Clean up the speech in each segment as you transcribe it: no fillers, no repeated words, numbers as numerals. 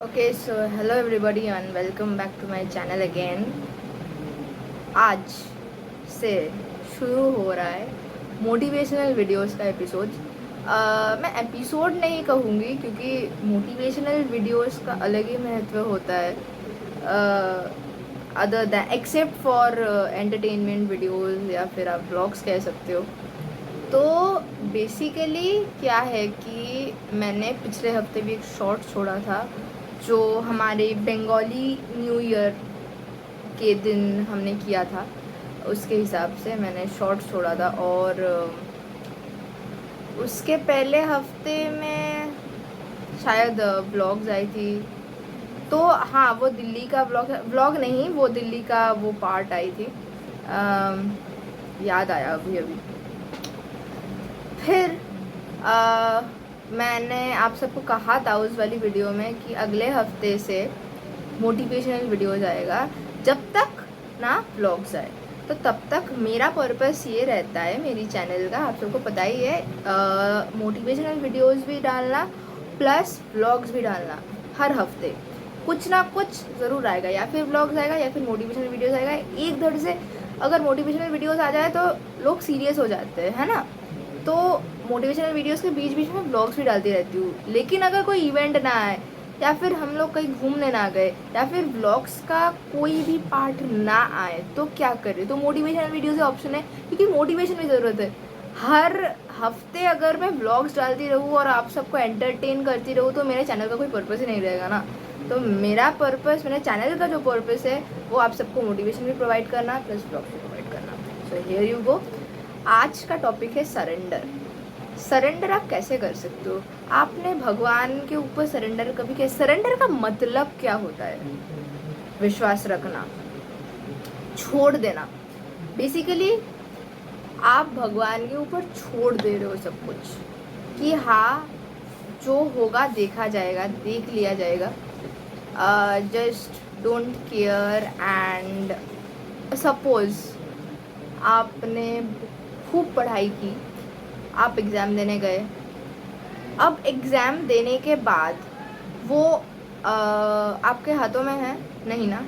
Okay so hello everybody and welcome back to my channel again. आज से शुरू हो रहा है मोटिवेशनल वीडियोस का एपिसोड। मैं एपिसोड नहीं कहूँगी क्योंकि मोटिवेशनल वीडियोस का अलग ही महत्व होता है other than except for entertainment videos या फिर आप व्लॉग्स कह सकते हो। तो बेसिकली क्या है कि मैंने पिछले हफ्ते भी एक शॉर्ट छोड़ा था जो हमारे बंगाली न्यू ईयर के दिन हमने किया था। उसके हिसाब से मैंने शॉर्ट छोड़ा था और उसके पहले हफ्ते में शायद ब्लॉग्स आई थी। तो हाँ, वो दिल्ली का ब्लॉग नहीं, वो दिल्ली का वो पार्ट आई थी। याद आया अभी अभी। फिर मैंने आप सबको कहा था उस वाली वीडियो में कि अगले हफ्ते से मोटिवेशनल वीडियोज़ आएगा जब तक ना व्लॉग्स आए। तो तब तक मेरा पर्पस ये रहता है मेरी चैनल का, आप सबको पता ही है, मोटिवेशनल वीडियोज़ भी डालना प्लस व्लॉग्स भी डालना। हर हफ्ते कुछ ना कुछ ज़रूर आएगा, या फिर व्लॉग्स आएगा या फिर मोटिवेशनल वीडियोज़ आएगा। एक धड़ से अगर मोटिवेशनल वीडियोज़ आ जाए तो लोग सीरियस हो जाते हैं, है ना। तो मोटिवेशनल वीडियोस के बीच बीच में ब्लॉग्स भी डालती रहती हूँ। लेकिन अगर कोई इवेंट ना आए या फिर हम लोग कहीं घूमने ना गए या फिर ब्लॉग्स का कोई भी पार्ट ना आए तो क्या करें, तो मोटिवेशनल वीडियो से ऑप्शन है क्योंकि मोटिवेशन की ज़रूरत है। हर हफ्ते अगर मैं ब्लॉग्स डालती रहूँ और आप सबको एंटरटेन करती रहूँ तो मेरे चैनल का कोई पर्पस ही नहीं रहेगा ना। तो मेरा पर्पस, मेरे चैनल का जो पर्पस है वो आप सबको मोटिवेशन भी प्रोवाइड करना प्लस ब्लॉग्स भी प्रोवाइड करना। So here you go. आज का टॉपिक है सरेंडर। सरेंडर आप कैसे कर सकते हो? आपने भगवान के ऊपर सरेंडर कभी किया? सरेंडर का मतलब क्या होता है? विश्वास रखना, छोड़ देना। बेसिकली आप भगवान के ऊपर छोड़ दे रहे हो सब कुछ कि हाँ, जो होगा देखा जाएगा, देख लिया जाएगा। Just don't care. And suppose आपने खूब पढ़ाई की, आप एग्ज़ाम देने गए। अब एग्ज़ाम देने के बाद वो आपके हाथों में है नहीं ना?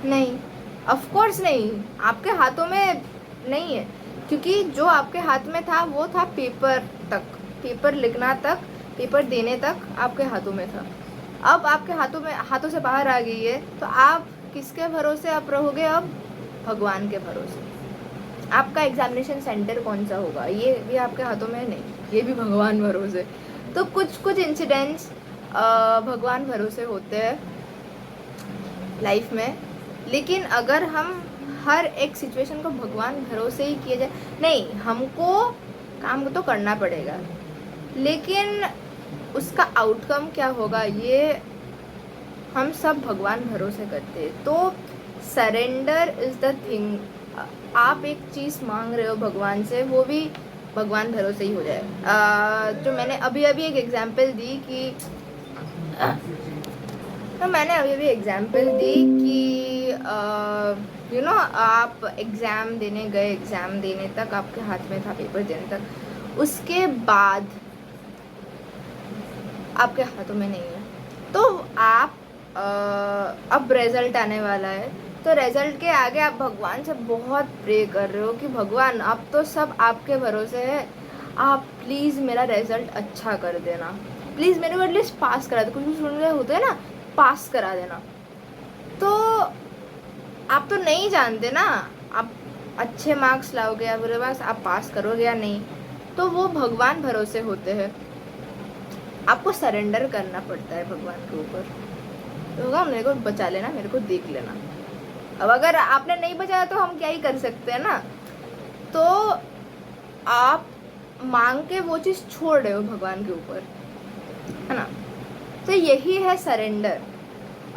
नहीं, ऑफ कोर्स नहीं, आपके हाथों में नहीं है क्योंकि जो आपके हाथ में था वो था पेपर तक, पेपर लिखना तक, पेपर देने तक आपके हाथों में था। अब आपके हाथों से बाहर आ गई है तो आप किसके भरोसे आप रहोगे? अब भगवान के भरोसे। आपका एग्जामिनेशन सेंटर कौन सा होगा ये भी आपके हाथों में नहीं, ये भी भगवान भरोसे। तो कुछ कुछ इंसिडेंट्स भगवान भरोसे होते हैं लाइफ में। लेकिन अगर हम हर एक सिचुएशन को भगवान भरोसे ही किया जाए, नहीं, हमको काम तो करना पड़ेगा लेकिन उसका आउटकम क्या होगा ये हम सब भगवान भरोसे करते हैं। तो सरेंडर इज़ द थिंग। आप एक चीज़ मांग रहे हो भगवान से, वो भी भगवान भरोसे ही हो जाए। जो मैंने अभी अभी एक एग्जांपल दी कि आप एग्ज़ाम देने गए, एग्ज़ाम देने तक आपके हाथ में था, पेपर देने तक, उसके बाद आपके हाथों में नहीं है। तो आप अब रिज़ल्ट आने वाला है, तो रिज़ल्ट के आगे आप भगवान से बहुत प्रे कर रहे हो कि भगवान अब तो सब आपके भरोसे है, आप प्लीज़ मेरा रिज़ल्ट अच्छा कर देना, प्लीज़ मेरे को एटलीस्ट पास करा दे। कुछ कुछ सुन रहे होते हैं ना, पास करा देना। तो आप तो नहीं जानते ना आप अच्छे मार्क्स लाओगे या बुरे मार्क्स, आप पास करोगे या नहीं। तो वो भगवान भरोसे होते हैं, आपको सरेंडर करना पड़ता है भगवान के ऊपर। तो होगा मेरे को बचा लेना, मेरे को देख लेना। अब अगर आपने नहीं बचाया तो हम क्या ही कर सकते हैं ना। तो आप मांग के वो चीज़ छोड़ रहे हो भगवान के ऊपर, है ना। तो यही है सरेंडर।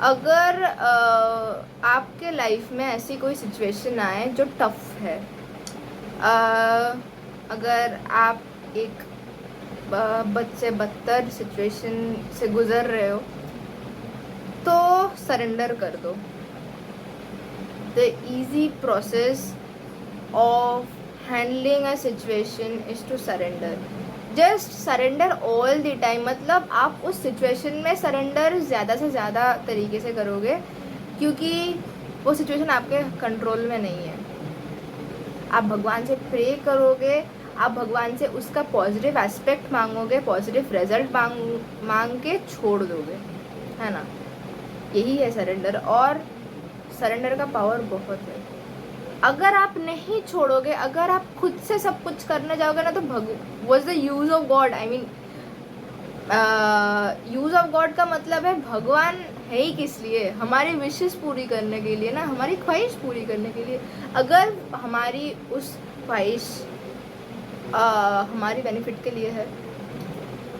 अगर आपके लाइफ में ऐसी कोई सिचुएशन आए जो टफ है, अगर आप एक बच्चे बदतर सिचुएशन से गुज़र रहे हो तो सरेंडर कर दो। The easy process of handling a situation is to surrender. Just surrender all the time, मतलब आप उस सिचुएशन में सरेंडर ज़्यादा से ज़्यादा तरीके से करोगे, क्योंकि वो सिचुएशन आपके कंट्रोल में नहीं है। आप भगवान से प्रे करोगे, आप भगवान से उसका पॉजिटिव एस्पेक्ट मांगोगे, पॉजिटिव रिजल्ट मांग के छोड़ दोगे, है ना। यही है सरेंडर, और सरेंडर का पावर बहुत है। अगर आप नहीं छोड़ोगे, अगर आप खुद से सब कुछ करने जाओगे ना, तो what's the use of God, I mean use of God का मतलब है भगवान है ही किस लिए, हमारी विशेस पूरी करने के लिए ना, हमारी ख्वाहिश पूरी करने के लिए। अगर हमारी उस ख्वाहिश हमारी बेनिफिट के लिए है,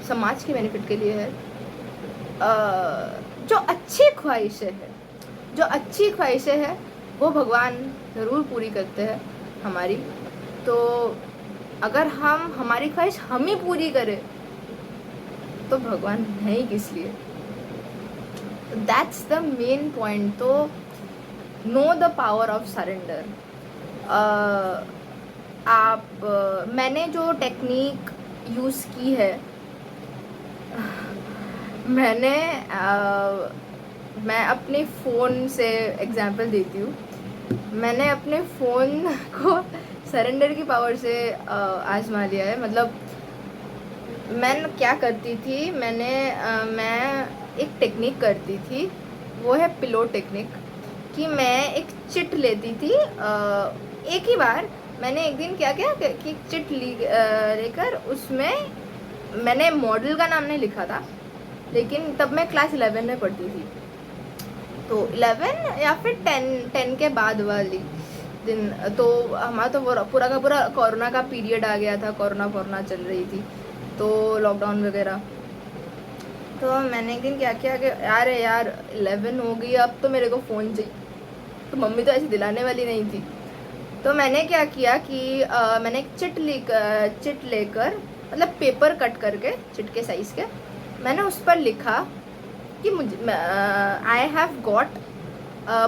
समाज के बेनिफिट के लिए है, जो अच्छी ख्वाहिशें है, जो अच्छी ख्वाहिशें है वो भगवान ज़रूर पूरी करते हैं हमारी। तो अगर हम हमारी ख्वाहिश हम ही पूरी करें तो भगवान है ही किस लिए। That's the main point. तो know the power of surrender. मैंने जो टेक्निक यूज़ की है, मैं अपने फ़ोन से एग्जांपल देती हूँ। मैंने अपने फ़ोन को सरेंडर की पावर से आजमा लिया है। मतलब मैं क्या करती थी, मैं एक टेक्निक करती थी, वो है पिलो टेक्निक। कि मैं एक चिट लेती थी, एक ही बार मैंने एक दिन क्या किया कि चिट लेकर उसमें मैंने मॉडल का नाम नहीं लिखा था, लेकिन तब मैं क्लास 11 में पढ़ती थी, तो 11 या फिर 10 के बाद वाली दिन। तो हमारा तो पूरा का पूरा कोरोना का पीरियड आ गया था, कोरोना चल रही थी, तो लॉकडाउन वगैरह। तो मैंने एक दिन क्या किया कि यार 11 हो गई, अब तो मेरे को फ़ोन चाहिए। तो मम्मी तो ऐसी दिलाने वाली नहीं थी। तो मैंने क्या किया कि मैंने एक चिट लेकर, मतलब पेपर कट करके चिट के साइज़ के, मैंने उस पर लिखा कि मुझे I have got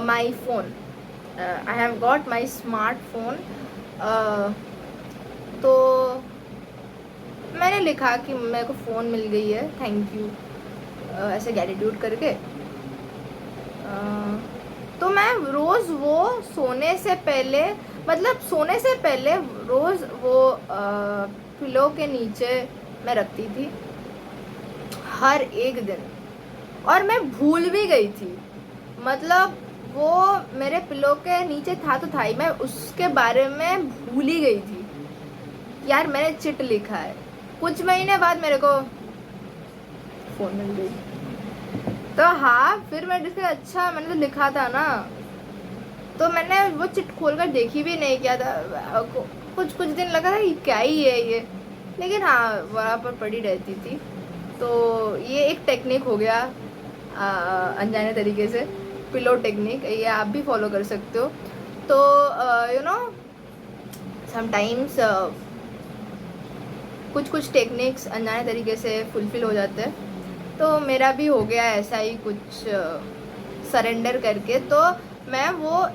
my phone, I have got my smartphone. तो मैंने लिखा कि मेरे को फ़ोन मिल गई है, थैंक यू, ऐसे ग्रेटिट्यूड करके। तो मैं रोज़ वो सोने से पहले, मतलब सोने से पहले रोज़ वो पिलो के नीचे मैं रखती थी हर एक दिन। और मैं भूल भी गई थी, मतलब वो मेरे पिलो के नीचे था तो था ही, मैं उसके बारे में भूल ही गई थी यार मैंने चिट लिखा है। कुछ महीने बाद मेरे को फ़ोन मिल गई। तो हाँ, फिर मैं जिसके अच्छा मैंने तो लिखा था ना, तो मैंने वो चिट खोल कर देखी भी नहीं, क्या था, कुछ दिन लगा था कि क्या ही है ये, लेकिन हाँ वहाँ पर पड़ी रहती थी। तो ये एक टेक्निक हो गया अनजाने तरीके से, पिलो टेक्निक, ये आप भी फॉलो कर सकते हो। तो यू नो समटाइम्स कुछ टेक्निक्स अनजाने तरीके से फुलफ़िल हो जाते हैं। तो मेरा भी हो गया ऐसा ही कुछ सरेंडर करके। तो मैं वो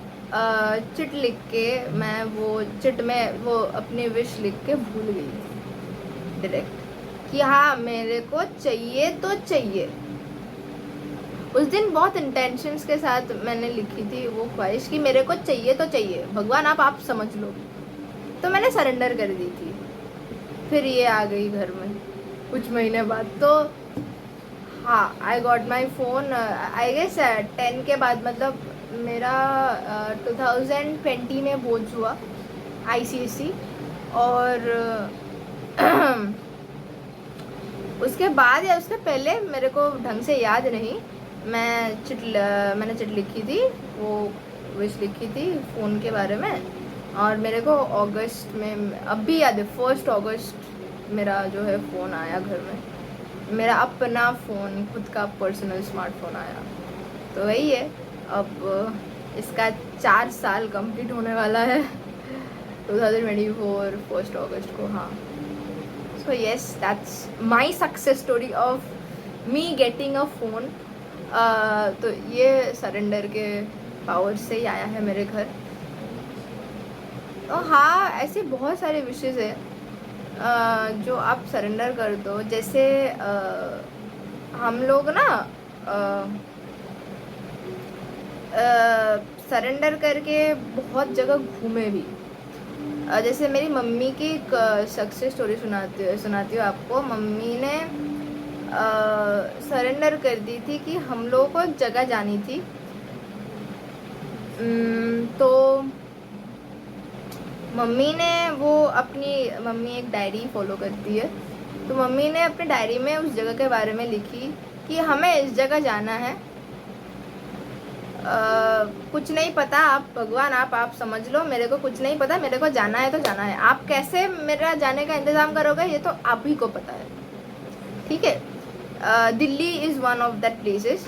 चिट लिख के, मैं वो चिट में वो अपनी विश लिख के भूल गई थी डायरेक्ट कि हाँ मेरे को चाहिए तो चाहिए। उस दिन बहुत इंटेंशंस के साथ मैंने लिखी थी वो ख्वाहिश कि मेरे को चाहिए तो चाहिए, भगवान आप समझ लो। तो मैंने सरेंडर कर दी थी। फिर ये आ गई घर में कुछ महीने बाद। तो हाँ, I got my phone I guess 10 के बाद, मतलब मेरा 2020 में बोर्ड्स हुआ ICSE। और उसके बाद या उसके पहले मेरे को ढंग से याद नहीं, मैंने चिट लिखी थी, वो विश लिखी थी फ़ोन के बारे में। और मेरे को अगस्त में, अब भी याद है, 1 अगस्त मेरा जो है फ़ोन आया घर में, मेरा अपना फ़ोन, खुद का पर्सनल स्मार्टफोन आया। तो वही है, अब इसका 4 साल कंप्लीट होने वाला है 2024 1 अगस्त को। हाँ, so yes, that's my success story of me getting a phone. तो ये सरेंडर के पावर से ही आया है मेरे घर। तो हाँ, ऐसे बहुत सारे विशेज़ है जो आप सरेंडर कर दो, जैसे हम लोग ना सरेंडर करके बहुत जगह घूमे भी। जैसे मेरी मम्मी की एक सक्सेस स्टोरी सुनाती हूँ आपको। मम्मी ने सरेंडर कर दी थी कि हम लोगों को जगह जानी थी। तो मम्मी एक डायरी फॉलो करती है, तो मम्मी ने अपनी डायरी में उस जगह के बारे में लिखी कि हमें इस जगह जाना है। कुछ नहीं पता, आप भगवान आप समझ लो, मेरे को कुछ नहीं पता, मेरे को जाना है तो जाना है। आप कैसे मेरा जाने का इंतज़ाम करोगे ये तो आप ही को पता है, ठीक है। Delhi is one of that places.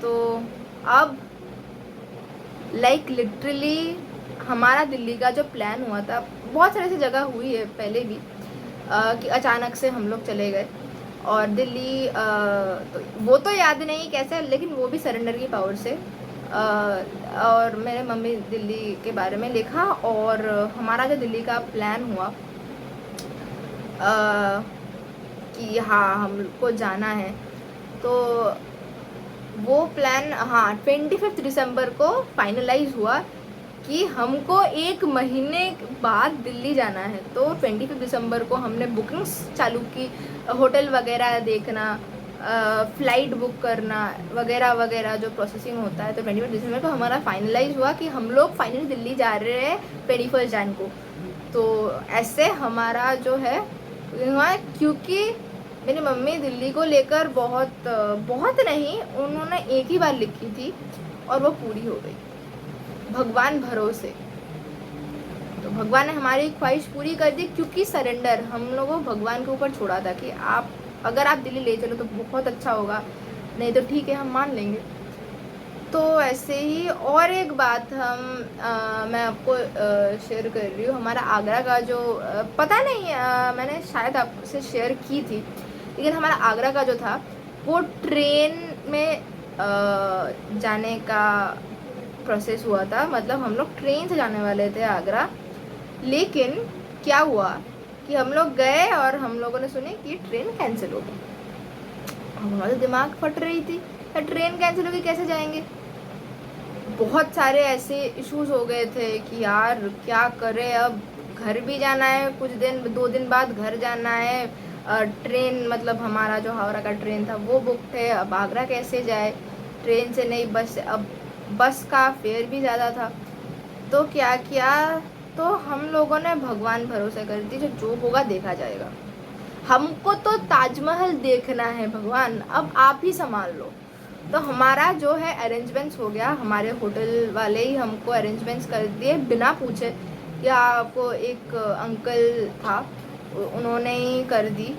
तो अब लाइक लिटरली हमारा दिल्ली का जो प्लान हुआ था, बहुत सारी ऐसी जगह हुई है पहले भी कि अचानक से हम लोग चले गए। और दिल्ली तो वो तो याद नहीं कैसे, लेकिन वो भी सरेंडर की पावर से। और मेरे मम्मी दिल्ली के बारे में लिखा, और हमारा जो दिल्ली का प्लान हुआ कि हाँ हमको जाना है, तो वो प्लान 25 दिसंबर को फाइनलाइज हुआ कि हमको 1 महीने बाद दिल्ली जाना है। तो 25 दिसंबर को हमने बुकिंग्स चालू की, होटल वगैरह देखना, फ़्लाइट बुक करना वगैरह वगैरह जो प्रोसेसिंग होता है। तो 25 दिसंबर को हमारा फाइनलाइज हुआ कि हम लोग फाइनली दिल्ली जा रहे हैं 21 जन को। तो ऐसे हमारा जो है हुआ, क्योंकि मेरी मम्मी दिल्ली को लेकर बहुत नहीं, उन्होंने एक ही बार लिखी थी और वो पूरी हो गई भगवान भरोसे। तो भगवान ने हमारी ख्वाहिश पूरी कर दी, क्योंकि सरेंडर हम लोगों भगवान के ऊपर छोड़ा था कि अगर आप दिल्ली ले चलो तो बहुत अच्छा होगा, नहीं तो ठीक है हम मान लेंगे। तो ऐसे ही और एक बात मैं आपको शेयर कर रही हूँ। हमारा आगरा का जो पता नहीं मैंने शायद आपसे शेयर की थी, लेकिन हमारा आगरा का जो था वो ट्रेन में जाने का प्रोसेस हुआ था। मतलब हम लोग ट्रेन से जाने वाले थे आगरा, लेकिन क्या हुआ कि हम लोग गए और हम लोगों ने सुने कि ट्रेन कैंसिल हो गई। हमारा दिमाग फट रही थी, ट्रेन कैंसिल हो गई कैसे जाएंगे। बहुत सारे ऐसे इश्यूज हो गए थे कि यार क्या करें, अब घर भी जाना है, कुछ दिन 2 दिन बाद घर जाना है। ट्रेन मतलब हमारा जो हावड़ा का ट्रेन था वो बुक थे, अब आगरा कैसे जाए, ट्रेन से नहीं बस से। अब बस का फेयर भी ज़्यादा था। तो क्या किया, तो हम लोगों ने भगवान भरोसे कर दी, जो होगा देखा जाएगा। हमको तो ताजमहल देखना है भगवान, अब आप ही संभाल लो। तो हमारा जो है अरेंजमेंट्स हो गया, हमारे होटल वाले ही हमको अरेंजमेंट्स कर दिए बिना पूछे। या आपको एक अंकल था, उन्होंने ही कर दी।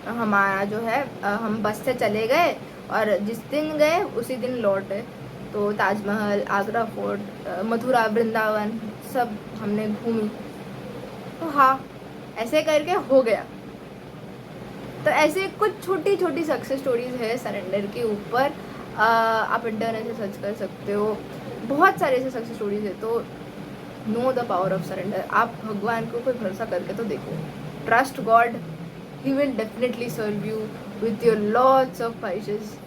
हमारा जो है हम बस से चले गए और जिस दिन गए उसी दिन लौटे। तो ताजमहल, आगरा फोर्ट, मथुरा, वृंदावन सब हमने घूमी। तो हाँ ऐसे करके हो गया। तो ऐसे कुछ छोटी छोटी सक्सेस स्टोरीज है सरेंडर के ऊपर, आप इंटरनेट से सर्च कर सकते हो, बहुत सारे ऐसे सक्सेस स्टोरीज है। तो know the power of surrender. आप भगवान के ऊपर भरोसा करके तो देखो, trust God, he will definitely serve you with your lots of ख्वाहिशेस।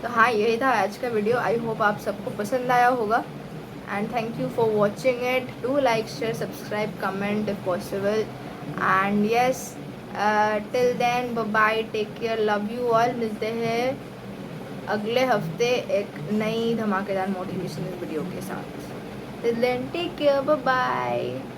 तो हाँ यही था आज का वीडियो। आई होप आप सबको पसंद आया होगा, and thank you for watching it. Do like, share, subscribe, comment if possible, and yes, till then bye bye, take care, love you all। मिलते हैं अगले हफ्ते एक नई धमाकेदार मोटिवेशनल वीडियो के साथ। till then take care, bye bye।